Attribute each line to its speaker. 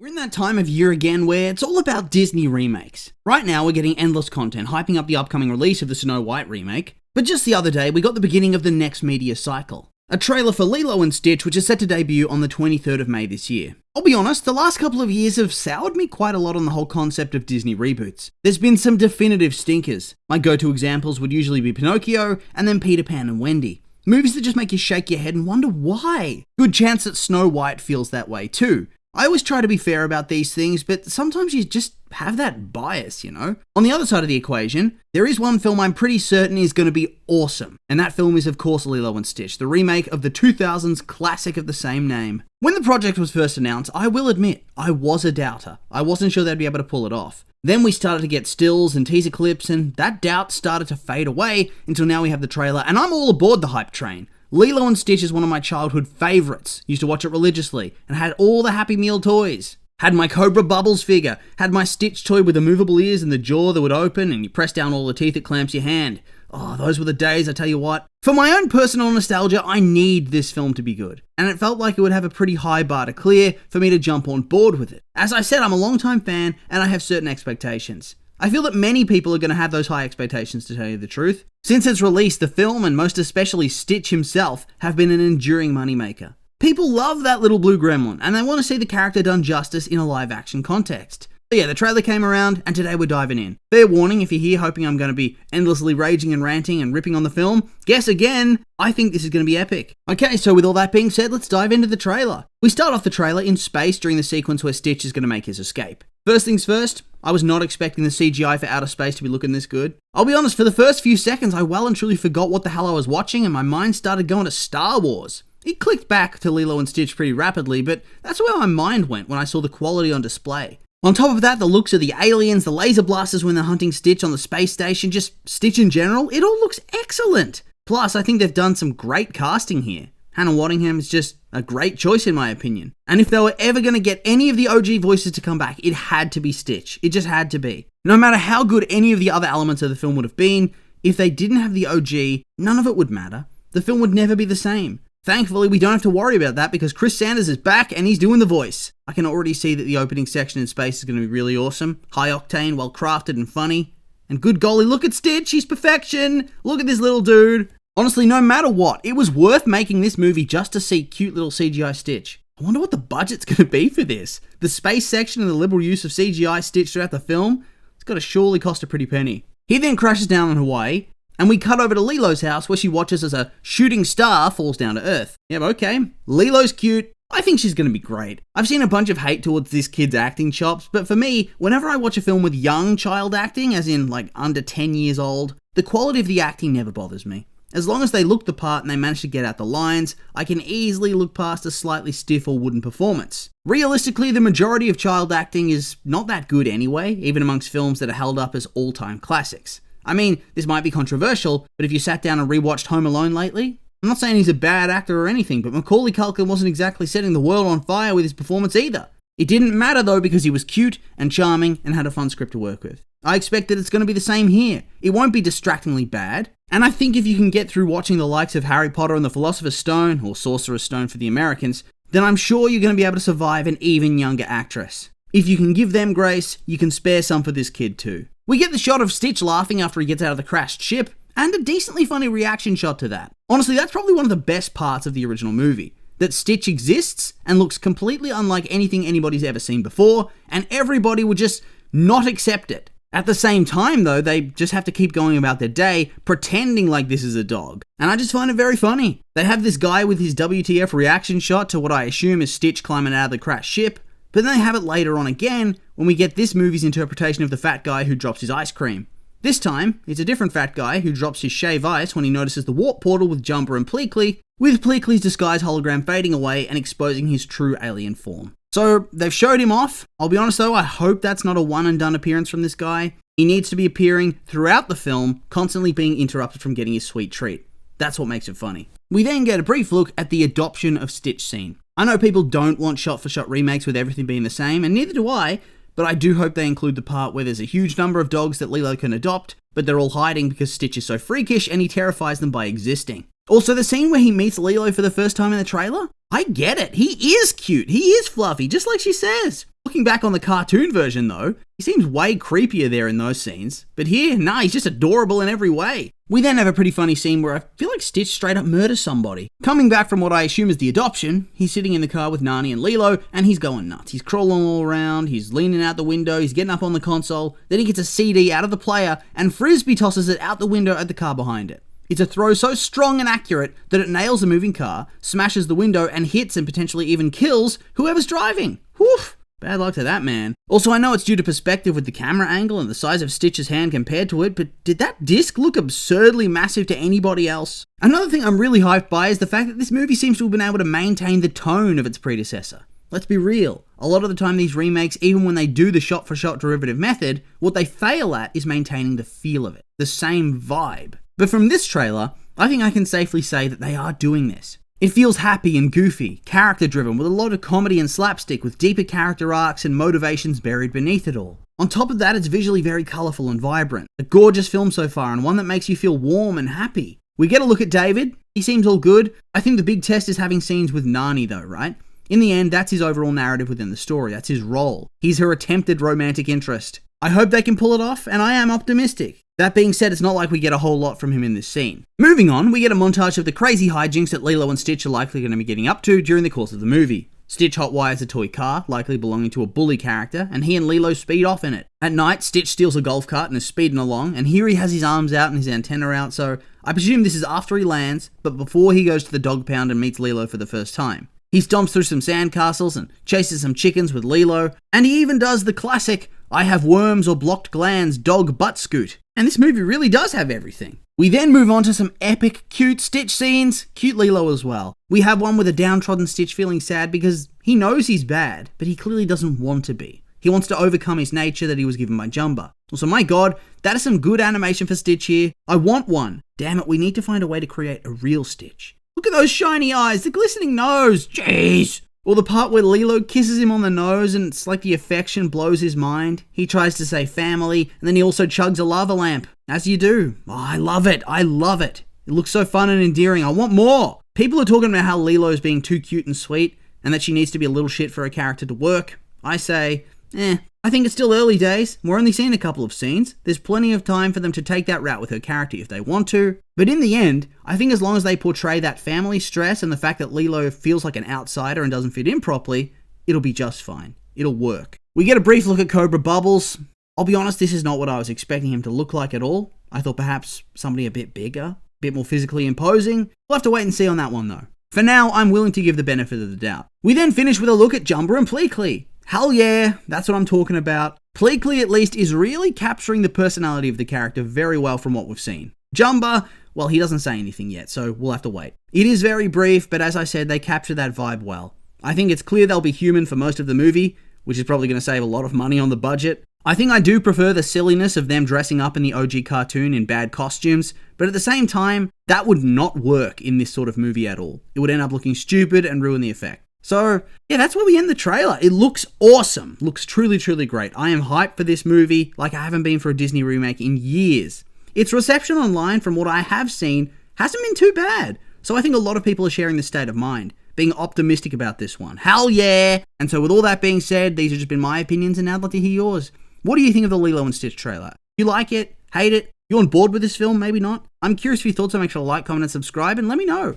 Speaker 1: We're in that time of year again where it's all about Disney remakes. Right now we're getting endless content hyping up the upcoming release of the Snow White remake, but just the other day we got the beginning of the next media cycle. A trailer for Lilo and Stitch, which is set to debut on the 23rd of May this year. I'll be honest, the last couple of years have soured me quite a lot on the whole concept of Disney reboots. There's been some definitive stinkers. My go-to examples would usually be Pinocchio, and then Peter Pan and Wendy. Movies that just make you shake your head and wonder why. Good chance that Snow White feels that way too. I always try to be fair about these things, but sometimes you just have that bias, you know? On the other side of the equation, there is one film I'm pretty certain is going to be awesome, and that film is of course Lilo and Stitch, the remake of the 2000s classic of the same name. When the project was first announced, I will admit, I was a doubter. I wasn't sure they'd be able to pull it off. Then we started to get stills and teaser clips, and that doubt started to fade away until now we have the trailer, and I'm all aboard the hype train. Lilo and Stitch is one of my childhood favourites. Used to watch it religiously and had all the Happy Meal toys. Had my Cobra Bubbles figure, had my Stitch toy with the movable ears and the jaw that would open and you press down all the teeth it clamps your hand. Oh, those were the days, I tell you what. For my own personal nostalgia, I need this film to be good. And it felt like it would have a pretty high bar to clear for me to jump on board with it. As I said, I'm a long-time fan and I have certain expectations. I feel that many people are going to have those high expectations, to tell you the truth. Since its release, the film, and most especially Stitch himself, have been an enduring moneymaker. People love that little blue gremlin, and they want to see the character done justice in a live-action context. So yeah, the trailer came around, and today we're diving in. Fair warning, if you're here hoping I'm going to be endlessly raging and ranting and ripping on the film, guess again, I think this is going to be epic. Okay, so with all that being said, let's dive into the trailer. We start off the trailer in space during the sequence where Stitch is going to make his escape. First things first, I was not expecting the CGI for outer space to be looking this good. I'll be honest, for the first few seconds, I well and truly forgot what the hell I was watching, and my mind started going to Star Wars. It clicked back to Lilo and Stitch pretty rapidly, but that's where my mind went when I saw the quality on display. On top of that, the looks of the aliens, the laser blasters when they're hunting Stitch on the space station, just Stitch in general, it all looks excellent. Plus, I think they've done some great casting here. Hannah Waddingham is just a great choice in my opinion. And if they were ever going to get any of the OG voices to come back, it had to be Stitch. It just had to be. No matter how good any of the other elements of the film would have been, if they didn't have the OG, none of it would matter. The film would never be the same. Thankfully, we don't have to worry about that because Chris Sanders is back and he's doing the voice. I can already see that the opening section in space is going to be really awesome. High octane, well crafted and funny. And good golly, look at Stitch, he's perfection. Look at this little dude. Honestly, no matter what, it was worth making this movie just to see cute little CGI Stitch. I wonder what the budget's going to be for this. The space section and the liberal use of CGI Stitch throughout the film, it's got to surely cost a pretty penny. He then crashes down in Hawaii, and we cut over to Lilo's house where she watches as a shooting star falls down to Earth. Yep, okay, Lilo's cute. I think she's going to be great. I've seen a bunch of hate towards this kid's acting chops, but for me, whenever I watch a film with young child acting, as in like under 10 years old, the quality of the acting never bothers me. As long as they look the part and they manage to get out the lines, I can easily look past a slightly stiff or wooden performance. Realistically, the majority of child acting is not that good anyway, even amongst films that are held up as all-time classics. I mean, this might be controversial, but if you sat down and rewatched Home Alone lately, I'm not saying he's a bad actor or anything, but Macaulay Culkin wasn't exactly setting the world on fire with his performance either. It didn't matter though because he was cute and charming and had a fun script to work with. I expect that it's going to be the same here. It won't be distractingly bad. And I think if you can get through watching the likes of Harry Potter and the Philosopher's Stone, or Sorcerer's Stone for the Americans, then I'm sure you're going to be able to survive an even younger actress. If you can give them grace, you can spare some for this kid too. We get the shot of Stitch laughing after he gets out of the crashed ship, and a decently funny reaction shot to that. Honestly, that's probably one of the best parts of the original movie. That Stitch exists and looks completely unlike anything anybody's ever seen before, and everybody would just not accept it. At the same time, though, they just have to keep going about their day, pretending like this is a dog. And I just find it very funny. They have this guy with his WTF reaction shot to what I assume is Stitch climbing out of the crashed ship, but then they have it later on again when we get this movie's interpretation of the fat guy who drops his ice cream. This time, it's a different fat guy who drops his shave ice when he notices the warp portal with Jumper and Pleakley, with Pleakley's disguise hologram fading away and exposing his true alien form. So, they've showed him off. I'll be honest though, I hope that's not a one and done appearance from this guy. He needs to be appearing throughout the film, constantly being interrupted from getting his sweet treat. That's what makes it funny. We then get a brief look at the adoption of Stitch scene. I know people don't want shot-for-shot remakes with everything being the same, and neither do I, but I do hope they include the part where there's a huge number of dogs that Lilo can adopt, but they're all hiding because Stitch is so freakish and he terrifies them by existing. Also, the scene where he meets Lilo for the first time in the trailer? I get it. He is cute. He is fluffy, just like she says. Looking back on the cartoon version though, he seems way creepier there in those scenes, but here, nah, he's just adorable in every way. We then have a pretty funny scene where I feel like Stitch straight up murders somebody. Coming back from what I assume is the adoption, he's sitting in the car with Nani and Lilo, and he's going nuts. He's crawling all around, he's leaning out the window, he's getting up on the console, then he gets a CD out of the player and frisbee tosses it out the window at the car behind it. It's a throw so strong and accurate that it nails a moving car, smashes the window, and hits and potentially even kills whoever's driving. Woof! Bad luck to that man. Also, I know it's due to perspective with the camera angle and the size of Stitch's hand compared to it, but did that disc look absurdly massive to anybody else? Another thing I'm really hyped by is the fact that this movie seems to have been able to maintain the tone of its predecessor. Let's be real. A lot of the time these remakes, even when they do the shot-for-shot derivative method, what they fail at is maintaining the feel of it, the same vibe. But from this trailer, I think I can safely say that they are doing this. It feels happy and goofy, character-driven, with a lot of comedy and slapstick, with deeper character arcs and motivations buried beneath it all. On top of that, it's visually very colourful and vibrant. A gorgeous film so far, and one that makes you feel warm and happy. We get a look at David. He seems all good. I think the big test is having scenes with Nani though, right? In the end, that's his overall narrative within the story. That's his role. He's her attempted romantic interest. I hope they can pull it off, and I am optimistic. That being said, it's not like we get a whole lot from him in this scene. Moving on, we get a montage of the crazy hijinks that Lilo and Stitch are likely going to be getting up to during the course of the movie. Stitch hotwires a toy car, likely belonging to a bully character, and he and Lilo speed off in it. At night, Stitch steals a golf cart and is speeding along, and here he has his arms out and his antenna out, so I presume this is after he lands, but before he goes to the dog pound and meets Lilo for the first time. He stomps through some sandcastles and chases some chickens with Lilo, and he even does the classic I have worms or blocked glands dog butt scoot. And this movie really does have everything. We then move on to some epic cute Stitch scenes, cute Lilo as well. We have one with a downtrodden Stitch feeling sad because he knows he's bad, but he clearly doesn't want to be. He wants to overcome his nature that he was given by Jumba. Also, my god, that is some good animation for Stitch here. I want one. Damn it, we need to find a way to create a real Stitch. Look at those shiny eyes, the glistening nose, jeez. Or the part where Lilo kisses him on the nose and it's like the affection blows his mind. He tries to say family, and then he also chugs a lava lamp. As you do. Oh, I love it. I love it. It looks so fun and endearing. I want more. People are talking about how Lilo is being too cute and sweet, and that she needs to be a little shit for her character to work. I say, I think it's still early days. We're only seeing a couple of scenes. There's plenty of time for them to take that route with her character if they want to. But in the end, I think as long as they portray that family stress and the fact that Lilo feels like an outsider and doesn't fit in properly, it'll be just fine. It'll work. We get a brief look at Cobra Bubbles. I'll be honest, this is not what I was expecting him to look like at all. I thought perhaps somebody a bit bigger, a bit more physically imposing. We'll have to wait and see on that one though. For now, I'm willing to give the benefit of the doubt. We then finish with a look at Jumba and Pleakley. Hell yeah, that's what I'm talking about. Pleakley at least is really capturing the personality of the character very well from what we've seen. Jumba, well, he doesn't say anything yet, so we'll have to wait. It is very brief, but as I said, they capture that vibe well. I think it's clear they'll be human for most of the movie, which is probably going to save a lot of money on the budget. I think I do prefer the silliness of them dressing up in the OG cartoon in bad costumes, but at the same time, that would not work in this sort of movie at all. It would end up looking stupid and ruin the effect. So, yeah, that's where we end the trailer. It looks awesome. Looks truly, truly great. I am hyped for this movie like I haven't been for a Disney remake in years. Its reception online, from what I have seen, hasn't been too bad. So I think a lot of people are sharing this state of mind, being optimistic about this one. Hell yeah! And so with all that being said, these have just been my opinions, and now I'd love to hear yours. What do you think of the Lilo and Stitch trailer? You like it? Hate it? You on board with this film? Maybe not? I'm curious for your thoughts, so make sure to like, comment, and subscribe, and let me know.